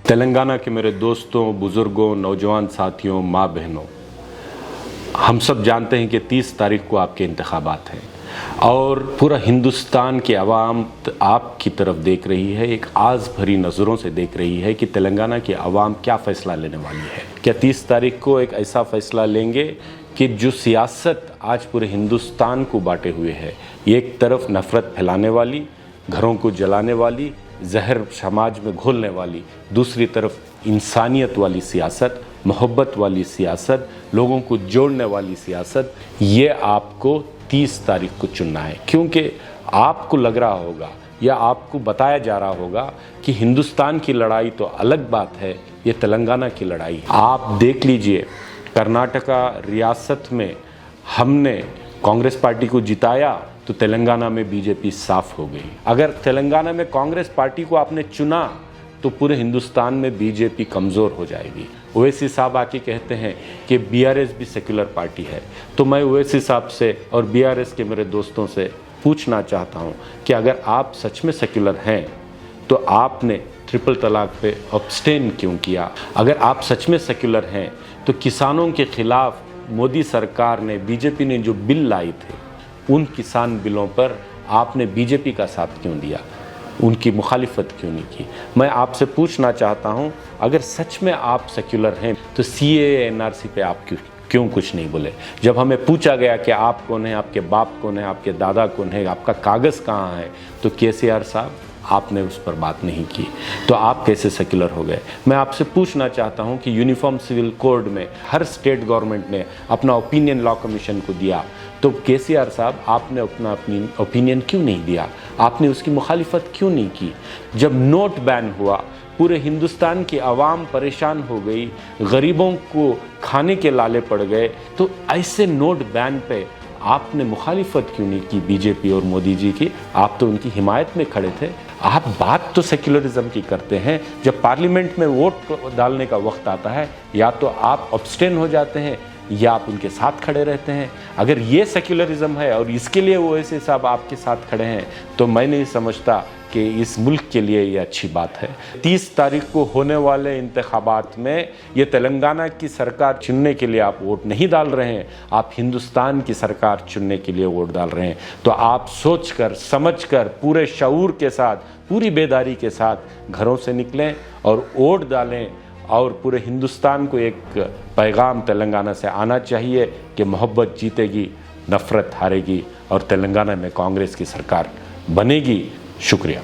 तेलंगाना के मेरे दोस्तों, बुज़ुर्गों, नौजवान साथियों, माँ बहनों, हम सब जानते हैं कि 30 तारीख को आपके इंतखाबात हैं और पूरा हिंदुस्तान की आवाम आपकी तरफ देख रही है, एक आस भरी नज़रों से देख रही है कि तेलंगाना की आवाम क्या फ़ैसला लेने वाली है। क्या 30 तारीख को एक ऐसा फ़ैसला लेंगे कि जो सियासत आज पूरे हिंदुस्तान को बांटे हुए है, एक तरफ नफ़रत फैलाने वाली, घरों को जलाने वाली, जहर समाज में घोलने वाली, दूसरी तरफ इंसानियत वाली सियासत, मोहब्बत वाली सियासत, लोगों को जोड़ने वाली सियासत, ये आपको 30 तारीख को चुनना है। क्योंकि आपको लग रहा होगा या आपको बताया जा रहा होगा कि हिंदुस्तान की लड़ाई तो अलग बात है, ये तेलंगाना की लड़ाई। आप देख लीजिए, कर्नाटका रियासत में हमने कांग्रेस पार्टी को जिताया तो तेलंगाना में बीजेपी साफ हो गई। अगर तेलंगाना में कांग्रेस पार्टी को आपने चुना तो पूरे हिंदुस्तान में बीजेपी कमज़ोर हो जाएगी। ओवैसी साहब आके कहते हैं कि बीआरएस भी सेक्युलर पार्टी है, तो मैं ओवैसी साहब से और बीआरएस के मेरे दोस्तों से पूछना चाहता हूं कि अगर आप सच में सेक्युलर हैं तो आपने ट्रिपल तलाक पे अब्सटेन क्यों किया? अगर आप सच में सेक्युलर हैं तो किसानों के खिलाफ मोदी सरकार ने, बीजेपी ने जो बिल लाई थे, उन किसान बिलों पर आपने बीजेपी का साथ क्यों दिया? उनकी मुखालिफत क्यों नहीं की? मैं आपसे पूछना चाहता हूं, अगर सच में आप सेक्युलर हैं तो सीएए एनआरसी पे आप क्यों कुछ नहीं बोले? जब हमें पूछा गया कि आप कौन है, आपके बाप कौन है, आपके दादा कौन है, आपका कागज़ कहाँ है, तो केसीआर साहब आपने उस पर बात नहीं की, तो आप कैसे सेक्युलर हो गए? मैं आपसे पूछना चाहता हूं कि यूनिफॉर्म सिविल कोड में हर स्टेट गवर्नमेंट ने अपना ओपिनियन लॉ कमीशन को दिया, तो केसीआर साहब आपने अपना ओपिनियन क्यों नहीं दिया? आपने उसकी मुखालिफत क्यों नहीं की? जब नोट बैन हुआ, पूरे हिंदुस्तान की आवाम परेशान हो गई, गरीबों को खाने के लाले पड़ गए, तो ऐसे नोट बैन पे आपने मुखालिफत क्यों नहीं की बीजेपी और मोदी जी की? आप तो उनकी हिमायत में खड़े थे। आप बात तो सेक्युलरिज्म की करते हैं, जब पार्लियामेंट में वोट डालने का वक्त आता है या तो आप अब्सटेन हो जाते हैं या आप उनके साथ खड़े रहते हैं। अगर ये सेक्युलरिज्म है और इसके लिए वो ऐसे साहब आपके साथ खड़े हैं, तो मैं नहीं समझता कि इस मुल्क के लिए ये अच्छी बात है। 30 तारीख को होने वाले इंतखाबात में ये तेलंगाना की सरकार चुनने के लिए आप वोट नहीं डाल रहे हैं, आप हिंदुस्तान की सरकार चुनने के लिए वोट डाल रहे हैं। तो आप सोचकर समझकर पूरे शऊर के साथ, पूरी बेदारी के साथ घरों से निकलें और वोट डालें। और पूरे हिंदुस्तान को एक पैगाम तेलंगाना से आना चाहिए कि मोहब्बत जीतेगी, नफ़रत हारेगी और तेलंगाना में कांग्रेस की सरकार बनेगी। शुक्रिया।